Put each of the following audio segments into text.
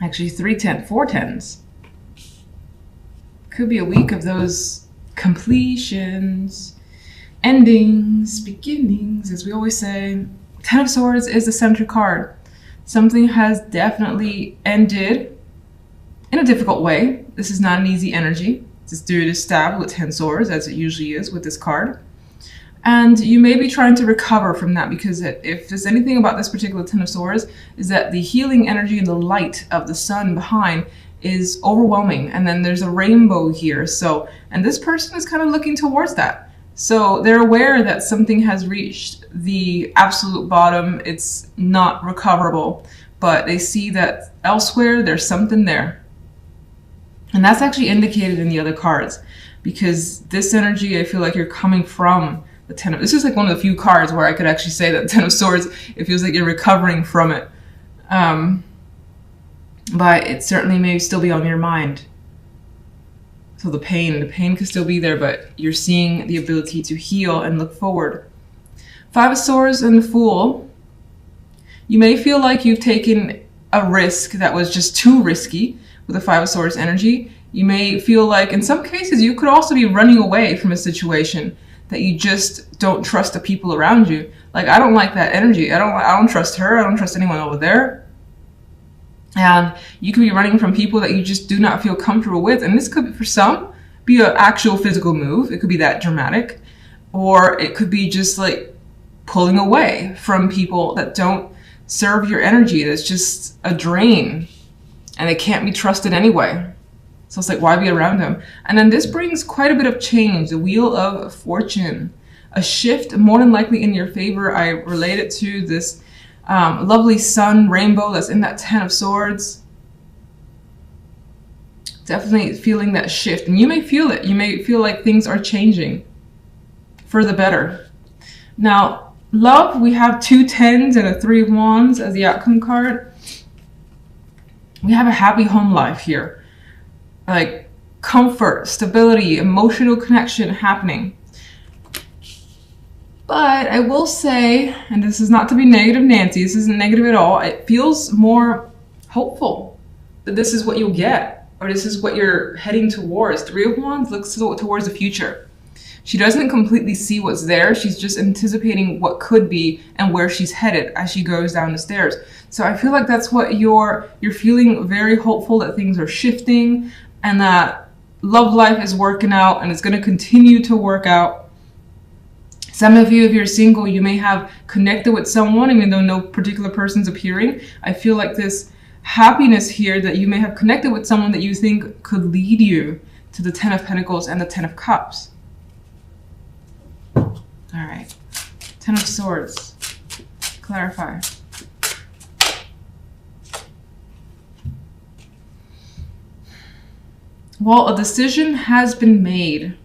Actually, 4 tens. Could be a week of those completions, endings, beginnings, as we always say. 10 of Swords is the center card. Something has definitely ended in a difficult way. This is not an easy energy. This dude is stabbed with 10 swords, as it usually is with this card. And you may be trying to recover from that, because if there's anything about this particular 10 of Swords, is that the healing energy and the light of the sun behind is overwhelming. And then there's a rainbow here. So, and this person is kind of looking towards that. So they're aware that something has reached the absolute bottom. It's not recoverable, but they see that elsewhere there's something there. And that's actually indicated in the other cards, because this energy, I feel like you're coming from the 10 of, this is like one of the few cards where I could actually say that 10 of Swords, it feels like you're recovering from it. But it certainly may still be on your mind. So the pain could still be there, but you're seeing the ability to heal and look forward. 5 of Swords and the Fool. You may feel like you've taken a risk that was just too risky with the 5 of Swords energy. You may feel like in some cases you could also be running away from a situation that you just don't trust the people around you. Like, I don't like that energy. I don't trust her. I don't trust anyone over there. And you could be running from people that you just do not feel comfortable with. And this could, for some, be an actual physical move. It could be that dramatic. Or it could be just like pulling away from people that don't serve your energy. That's just a drain. And they can't be trusted anyway. So it's like, why be around them? And then this brings quite a bit of change. The Wheel of Fortune. A shift, more than likely in your favor. I relate it to this lovely sun rainbow that's in that 10 of Swords. Definitely feeling that shift. And you may feel it. You may feel like things are changing for the better. Now, love, we have 2 tens and a 3 of wands as the outcome card. We have a happy home life here. Like comfort, stability, emotional connection happening. But I will say, and this is not to be negative Nancy, this isn't negative at all, it feels more hopeful that this is what you'll get, or this is what you're heading towards. 3 of Wands looks towards the future. She doesn't completely see what's there, she's just anticipating what could be and where she's headed as she goes down the stairs. So I feel like that's what you're feeling, very hopeful that things are shifting and that love life is working out and it's going to continue to work out. Some of you, if you're single, you may have connected with someone, even though no particular person's appearing. I feel like this happiness here that you may have connected with someone that you think could lead you to the 10 of Pentacles and the 10 of Cups. All right. 10 of Swords. Clarify. Well, a decision has been made,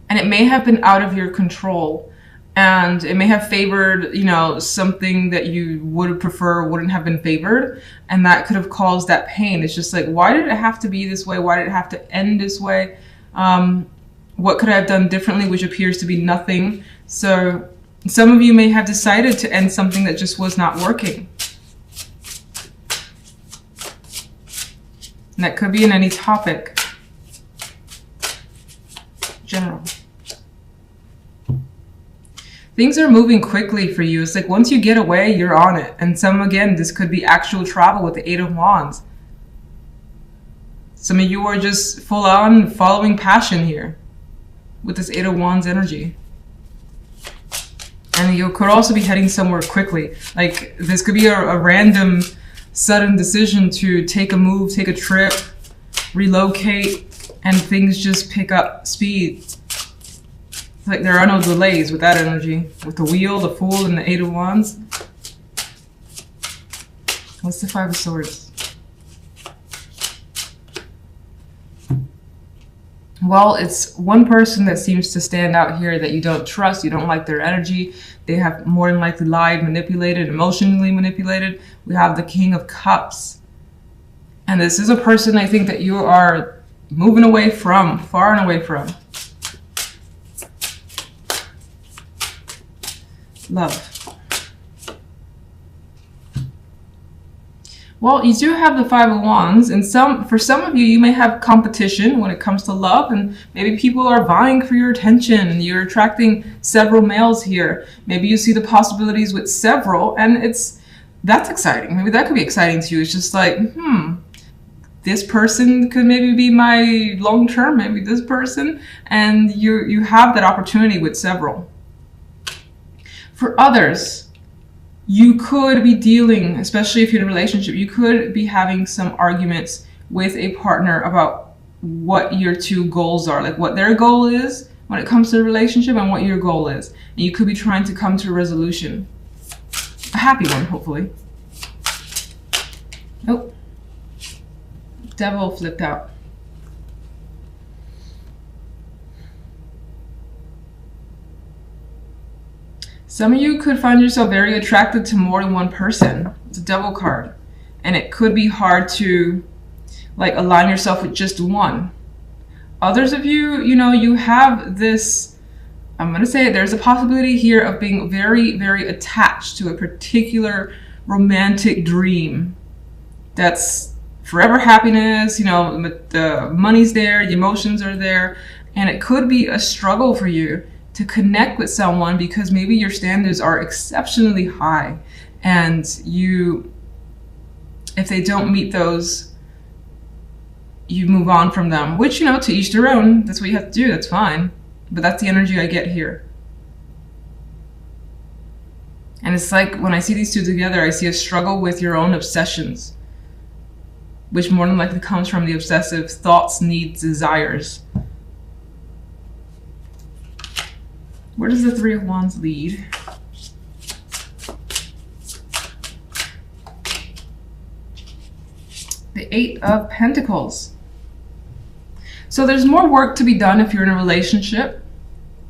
and it may have been out of your control. And it may have favored, you know, something that you would prefer wouldn't have been favored. And that could have caused that pain. It's just like, why did it have to be this way? Why did it have to end this way? What could I have done differently, which appears to be nothing. So some of you may have decided to end something that just was not working. And that could be in any topic. General. Things are moving quickly for you. It's like once you get away, you're on it. And again, this could be actual travel with the 8 of Wands. Some of you are just full on following passion here with this 8 of Wands energy. And you could also be heading somewhere quickly. Like this could be a random, sudden decision to take a move, take a trip, relocate, and things just pick up speed. It's like there are no delays with that energy. With the Wheel, the Fool, and the 8 of Wands. What's the 5 of Swords? Well, it's one person that seems to stand out here that you don't trust. You don't like their energy. They have more than likely lied, manipulated, emotionally manipulated. We have the King of Cups. And this is a person I think that you are moving away from, far and away from. Love. Well, you do have the Five of Wands, and for some of you, you may have competition when it comes to love, and maybe people are vying for your attention, and you're attracting several males here. Maybe you see the possibilities with several, and that's exciting. Maybe that could be exciting to you. It's just like, this person could maybe be my long term, maybe this person, and you have that opportunity with several. For others, you could be dealing, especially if you're in a relationship, you could be having some arguments with a partner about what your two goals are, like what their goal is when it comes to the relationship and what your goal is. And you could be trying to come to a resolution. A happy one, hopefully. Oh, Devil flipped out. Some of you could find yourself very attracted to more than one person. It's a Devil card. And it could be hard to like align yourself with just one. Others of you, you have this, I'm going to say it, there's a possibility here of being very, very attached to a particular romantic dream. That's forever happiness, the money's there, the emotions are there. And it could be a struggle for you to connect with someone because maybe your standards are exceptionally high, and if they don't meet those, you move on from them, which, to each their own. That's what you have to do. That's fine. But that's the energy I get here. And it's like when I see these two together, I see a struggle with your own obsessions, which more than likely comes from the obsessive thoughts, needs, desires. Where does the Three of Wands lead? The Eight of Pentacles. So there's more work to be done if you're in a relationship.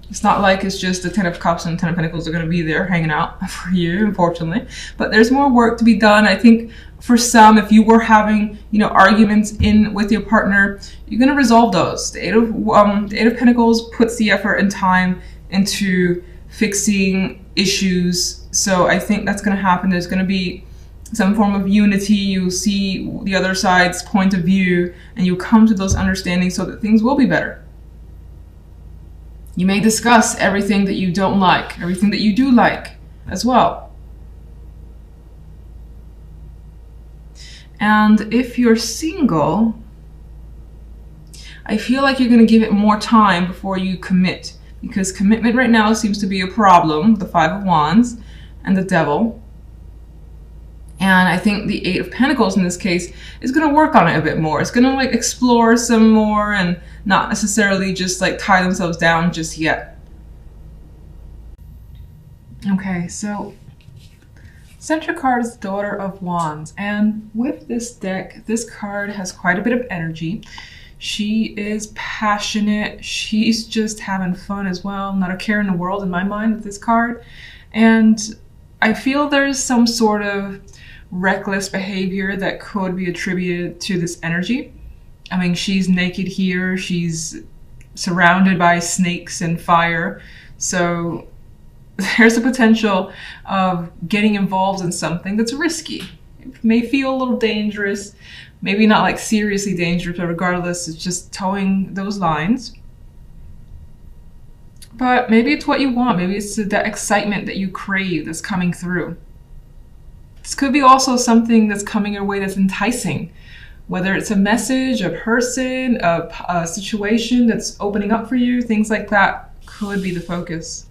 It's not like it's just the Ten of Cups and Ten of Pentacles are going to be there hanging out for you, unfortunately. But there's more work to be done. I think for some, if you were having, arguments with your partner, you're going to resolve those. The Eight of Pentacles puts the effort and time into fixing issues. So I think that's going to happen. There's going to be some form of unity. You'll see the other side's point of view, and you'll come to those understandings so that things will be better. You may discuss everything that you don't like, everything that you do like as well. And if you're single, I feel like you're going to give it more time before you commit, because commitment right now seems to be a problem, the Five of Wands and the Devil. And I think the Eight of Pentacles in this case is going to work on it a bit more. It's going to explore some more and not necessarily just tie themselves down just yet. Okay, so center card is the Daughter of Wands. And with this deck, this card has quite a bit of energy. She is passionate. She's just having fun as well. Not a care in the world in my mind with this card. And I feel there's some sort of reckless behavior that could be attributed to this energy. I mean, she's naked here. She's surrounded by snakes and fire. So there's a potential of getting involved in something that's risky. It may feel a little dangerous. Maybe not seriously dangerous, but regardless, it's just towing those lines. But maybe it's what you want. Maybe it's that excitement that you crave that's coming through. This could be also something that's coming your way that's enticing. Whether it's a message, a person, a situation that's opening up for you, things like that could be the focus.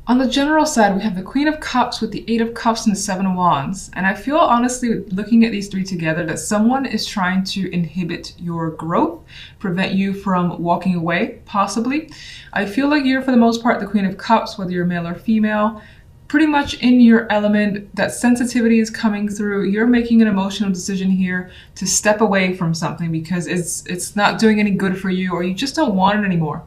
On the general side, we have the Queen of Cups with the Eight of Cups and the Seven of Wands. And I feel, honestly, looking at these three together, that someone is trying to inhibit your growth, prevent you from walking away, possibly. I feel like you're, for the most part, the Queen of Cups, whether you're male or female, pretty much in your element. That sensitivity is coming through. You're making an emotional decision here to step away from something because it's not doing any good for you, or you just don't want it anymore.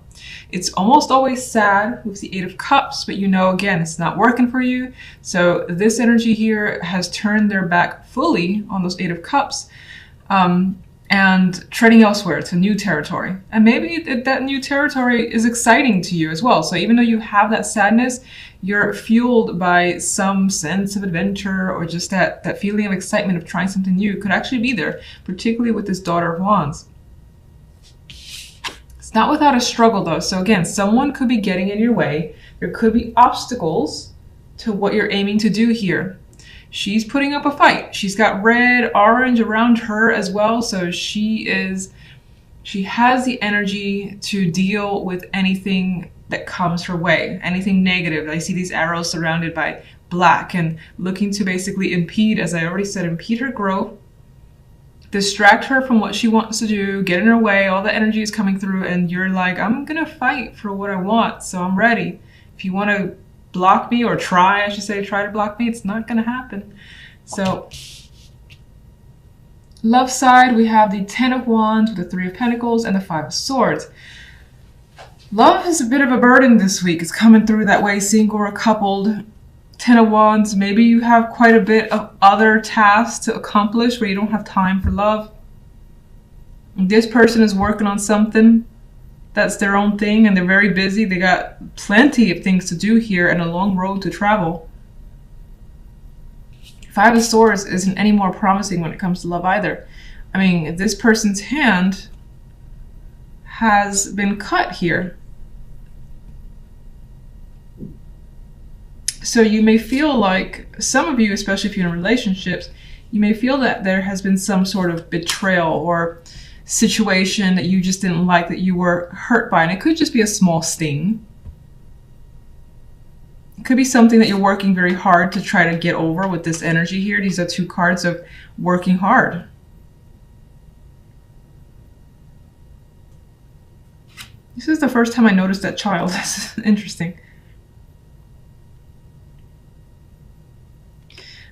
It's almost always sad with the Eight of Cups, but again, it's not working for you. So this energy here has turned their back fully on those Eight of Cups. and treading elsewhere to new territory. And maybe that new territory is exciting to you as well. So even though you have that sadness, you're fueled by some sense of adventure, or just that feeling of excitement of trying something new could actually be there, particularly with this Daughter of Wands. It's not without a struggle though. So again, someone could be getting in your way. There could be obstacles to what you're aiming to do here. She's putting up a fight. She's got red, orange around her as well. So she has the energy to deal with anything that comes her way, anything negative. I see these arrows surrounded by black and looking to basically impede, as I already said, impede her growth, distract her from what she wants to do, get in her way. All the energy is coming through and you're like, I'm gonna fight for what I want, so I'm ready. If you want to block me, or try to block me, it's not going to happen. So love side, we have the 10 of Wands with the 3 of Pentacles and the 5 of Swords. Love is a bit of a burden this week. It's coming through that way, single or coupled. 10 of Wands, maybe you have quite a bit of other tasks to accomplish where you don't have time for love. This person is working on something that's their own thing and they're very busy. They got plenty of things to do here and a long road to travel. 5 of Swords isn't any more promising when it comes to love either. I mean, this person's hand has been cut here. So you may feel like, some of you, especially if you're in relationships, you may feel that there has been some sort of betrayal or situation that you just didn't like, that you were hurt by. And it could just be a small sting. It could be something that you're working very hard to try to get over with this energy here. These are 2 cards of working hard. This is the first time I noticed that child. That's interesting.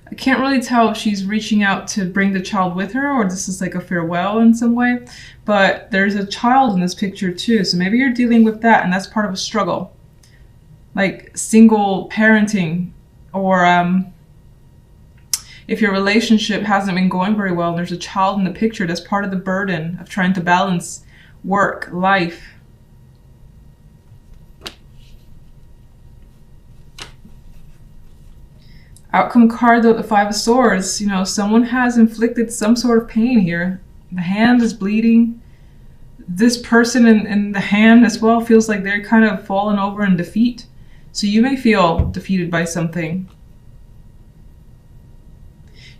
I can't really tell if she's reaching out to bring the child with her, or this is like a farewell in some way, but there's a child in this picture too. So maybe you're dealing with that and that's part of a struggle, like single parenting, or if your relationship hasn't been going very well and there's a child in the picture, that's part of the burden of trying to balance work, life. Outcome card though, the 5 of Swords, you know, someone has inflicted some sort of pain here. The hand is bleeding. This person in the hand as well feels like they're kind of fallen over in defeat. So you may feel defeated by something.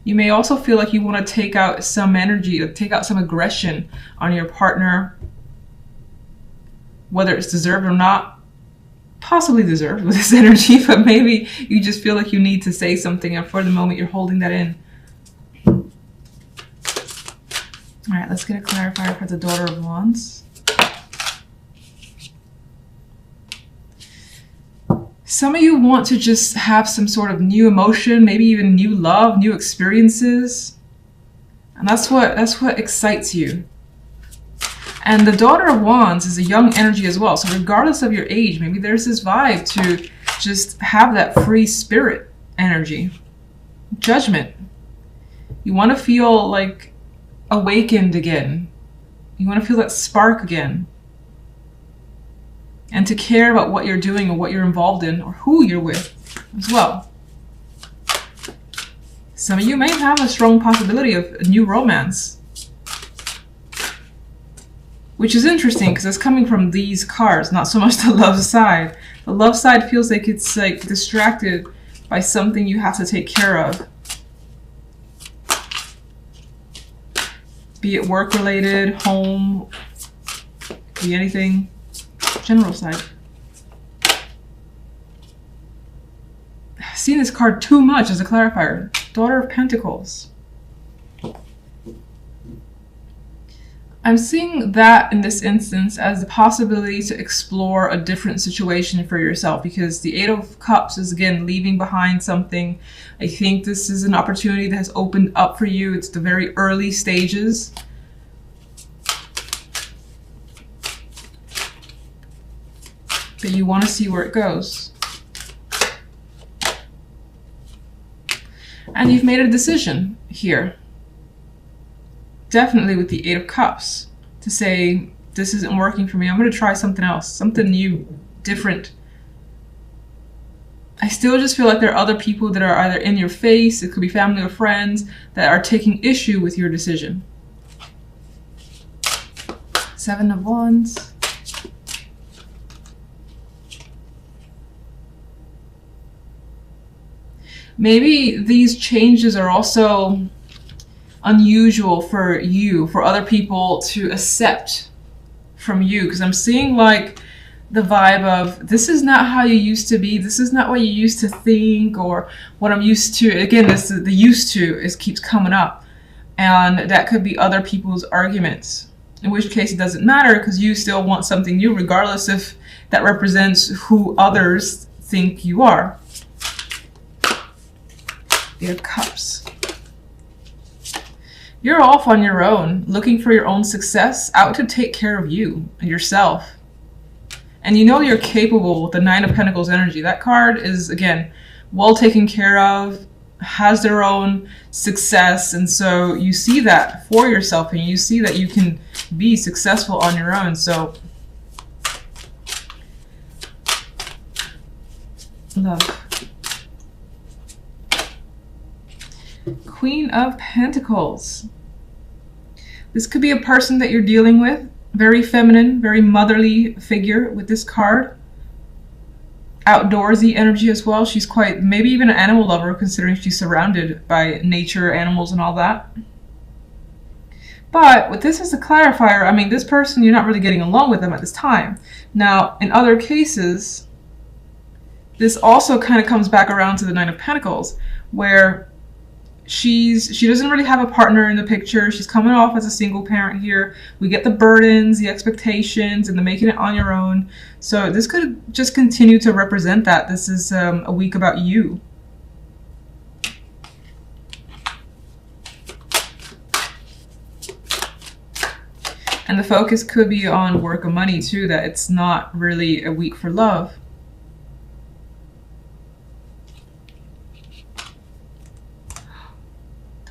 You may also feel like you want to take out some energy, or take out some aggression on your partner, whether it's deserved or not. Possibly deserved with this energy, but maybe you just feel like you need to say something and for the moment you're holding that in. All right, let's get a clarifier for the Daughter of Wands. Some of you want to just have some sort of new emotion, maybe even new love, new experiences. And that's what excites you. And the Daughter of Wands is a young energy as well. So regardless of your age, maybe there's this vibe to just have that free spirit energy. Judgment. You want to feel like awakened again. You want to feel that spark again. And to care about what you're doing or what you're involved in or who you're with as well. Some of you may have a strong possibility of a new romance. Which is interesting because it's coming from these cards, not so much the love side. The love side feels like it's like distracted by something you have to take care of. Be it work related, home, be anything. General side. I've seen this card too much as a clarifier. Daughter of Pentacles. I'm seeing that in this instance as the possibility to explore a different situation for yourself, because the 8 of Cups is again leaving behind something. I think this is an opportunity that has opened up for you. It's the very early stages. But you want to see where it goes. And you've made a decision here. definitely with the Eight of Cups to say, this isn't working for me. I'm going to try something else, something new, different. I still just feel like there are other people that are either in your face, it could be family or friends, that are taking issue with your decision. Seven of Wands. Maybe these changes are also unusual for you, for other people to accept from you, because I'm seeing like the vibe of, this is not how you used to be, this is not what you used to think, or what I'm used to. Again, this is the used to keeps coming up, and that could be other people's arguments, in which case it doesn't matter, because you still want something new regardless if that represents who others think you are. Eight of Cups. You're off on your own, looking for your own success, out to take care of you and yourself. And you know you're capable with the Nine of Pentacles energy. That card is, again, well taken care of, has their own success. And so you see that for yourself, and you see that you can be successful on your own. So, love. Queen of Pentacles. This could be a person that you're dealing with. Very feminine, very motherly figure with this card. Outdoorsy energy as well. She's quite, maybe even an animal lover, considering she's surrounded by nature, animals, and all that. But with this as a clarifier, I mean, this person, you're not really getting along with them at this time. Now, in other cases, this also kind of comes back around to the Nine of Pentacles, where she doesn't really have a partner in the picture. She's coming off as a single parent here. We get the burdens, the expectations, and the making it on your own. So this could just continue to represent that. This is a week about you. And the focus could be on work or money too, that it's not really a week for love.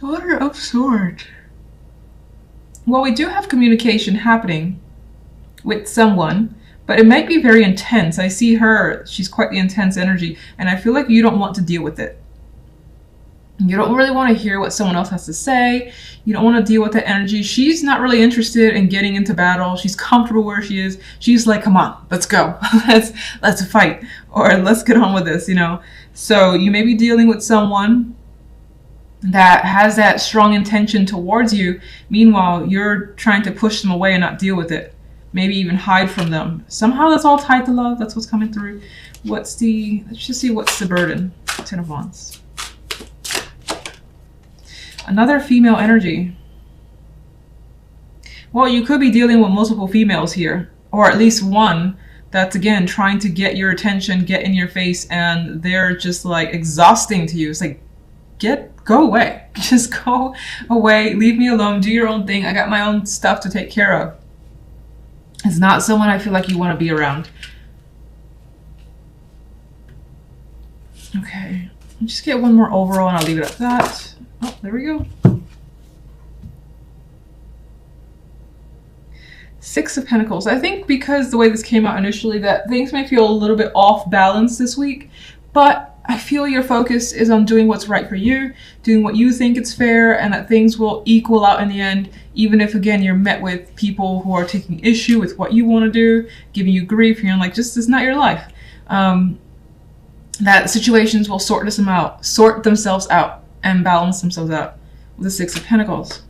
Daughter of Swords. Well, we do have communication happening with someone, but it might be very intense. I see her, she's quite the intense energy, and I feel like you don't want to deal with it. You don't really want to hear what someone else has to say. You don't want to deal with the energy. She's not really interested in getting into battle. She's comfortable where she is. She's like, come on, let's go. let's fight, or let's get on with this, you know. So you may be dealing with someone that has that strong intention towards you. Meanwhile, you're trying to push them away and not deal with it. Maybe even hide from them. Somehow that's all tied to love. That's what's coming through. Let's just see what's the burden. Ten of Wands. Another female energy. Well, you could be dealing with multiple females here, or at least one that's, again, trying to get your attention, get in your face, and they're just like exhausting to you. It's like, go away. Just go away. Leave me alone. Do your own thing. I got my own stuff to take care of. It's not someone I feel like you want to be around. Okay. I'll just get one more overall and I'll leave it at that. Oh, there we go. Six of Pentacles. I think because the way this came out initially, that things may feel a little bit off balance this week, but I feel your focus is on doing what's right for you, doing what you think is fair, and that things will equal out in the end, even if, again, you're met with people who are taking issue with what you want to do, giving you grief, you're like, just, it's not your life. That situations will sort themselves out and balance themselves out with the Six of Pentacles.